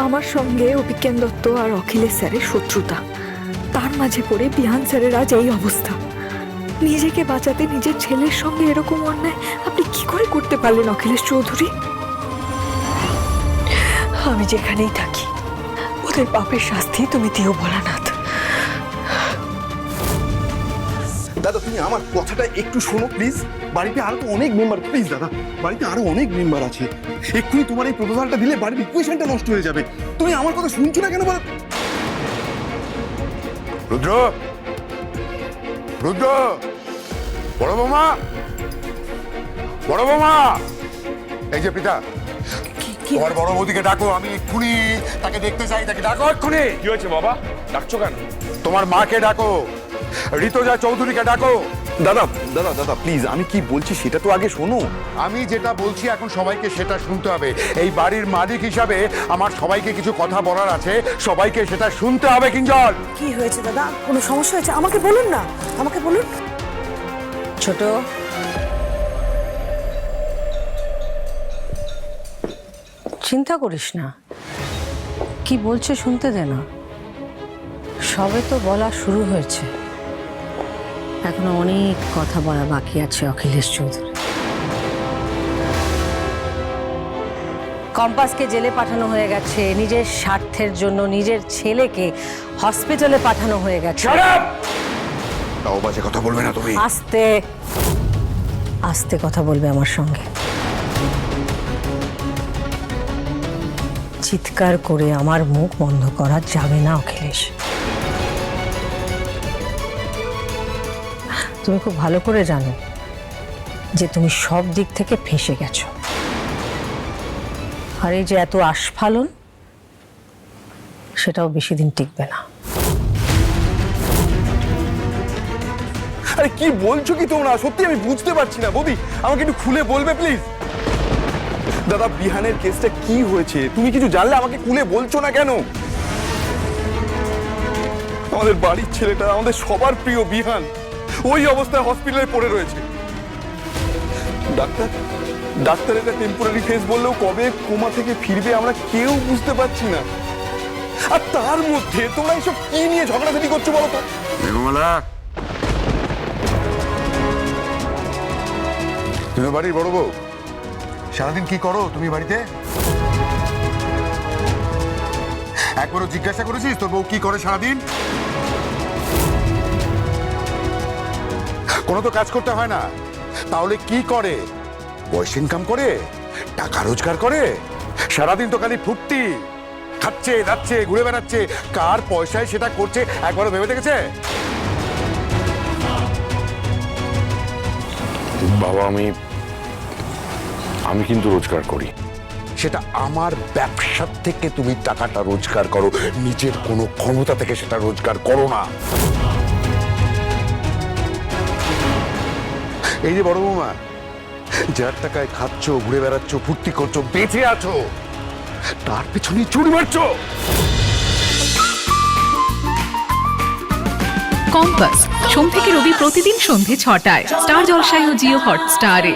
আমার সঙ্গে অভিজ্ঞান দত্ত আর অখিলেশ স্যারের শত্রুতা, তার মাঝে পড়ে বিহান স্যারের আজ এই অবস্থা। নিজেকে বাঁচাতে নিজের ছেলের সঙ্গে এরকম অন্যায় আপনি কি করে করতে পারলেন অখিলেশ চৌধুরী? আমি যেখানেই থাকি ওদের পাপের শাস্তি তুমি দিও ভোলানাথ। দাদা তুমি আমার কথাটা একটু শোনো প্লিজ। বাড়িতে আরো তো অনেক মেম্বার, প্লিজ দাদা, বাড়িতে আরো অনেক মেম্বার আছে। এক্ষুনি তোমার এই প্রপোজালটা দিলে বাড়ির ইকুয়েশনটা নষ্ট হয়ে যাবে। তুমি আমার কথা শুনছো না কেন বলো? রুদ্র, রুদ্র, বড় বৌমা, বড় বৌমা, এই যে পিতা, তোমার বড় বৌদিকে ডাকো, আমি এক্ষুনি তাকে দেখতে চাই, তাকে ডাকো এক্ষুনি। কি হয়েছে বাবা, ডাকছো কেন? তোমার মাকে ডাকো, ঋতুজা চৌধুরীকে ডাকো। দাদা দাদা দাদা প্লিজ, আমি কি বলছি সেটা তো আগে শোনো। আমি যেটা বলছি এখন সবাইকে সেটা শুনতে হবে। এই বাড়ির মালিক হিসাবে আমার সবাইকে কিছু কথা বলার আছে, সবাইকে সেটা শুনতে হবে। কিঞ্জল, কি হয়েছে দাদা? কোনো সমস্যা হয়েছে? আমাকে বলুন না, আমাকে বলুন। ছোট, চিন্তা করিস না, কি বলছে শুনতে দে না। সবে তো বলা শুরু হয়েছে, এখনো অনেক কথা বলা বাকি আছে অখিলেশ চৌধুরী। কম্পাসকে জেলে পাঠানো হয়ে গেছে, নিজের স্বার্থের জন্য নিজের ছেলেকে হসপিটালে পাঠানো হয়ে গেছে। তাও বাজে কথা বলবে না তুমি। আস্তে আস্তে কথা বলবে আমার সঙ্গে। চিৎকার করে আমার মুখ বন্ধ করা যাবে না অখিলেশ। তুমি খুব ভালো করে জানো যে তুমি সব দিক থেকে ফেঁসে গেছো, আর এই যে এত আস্ফালন, সেটাও বেশি দিন টিকবে না। আরে কি বলছো কি তোমরা? সত্যি আমি বুঝতে পারছি না। বৌদি আমাকে একটু খুলে বলবে প্লিজ। দাদা বিহানের কেসটা কি হয়েছে তুমি কিছু জানলে আমাকে খুলে বলছো না কেন? আমাদের বাড়ির ছেলেটা, আমাদের সবার প্রিয় বিহান, ওই অবস্থায় হসপিটালে পড়ে রয়েছে। ডাক্তার এটা টেম্পোরারি ফেস বললেও কবে কোমা থেকে ফিরবে আমরা কেউ বুঝতে পারছি না। আর তার মধ্যে তোমরা এসব কি নিয়ে ঝগড়াঝাটি করছো বলো তো? মেঘমালা, তুমি বাড়ির বড় বউ, সারাদিন কি করো তুমি বাড়িতে? একবারও জিজ্ঞাসা করেছিস তোর বউ কি করে সারাদিন? কোনো তো কাজ করতে হয় না, তাহলে কি করে? পয়সা ইনকাম করে, টাকা রোজগার করে, সারাদিন তো খালি ফুর্তি, খাচ্ছে যাচ্ছে ঘুরে বেড়াচ্ছে। কার পয়সায় সেটা করছে একবারও ভেবে দেখেছে? বাবা আমি কিন্তু রোজগার করি। সেটা আমার ব্যবসা থেকে তুমি টাকাটা রোজগার করো, নিজের কোনো ক্ষমতা থেকে সেটা রোজগার করো না। এই যে বড় বৌমা, যার টাকায় খাচ্ছ, ঘুরে বেড়াচ্ছ, ফুর্তি করছো, বেঁচে আছো, তার পেছনে চুরি মারছো। কম্পাস সোম থেকে রবি প্রতিদিন সন্ধে ৬টায় স্টার জলসায় ও জিও হটস্টারে।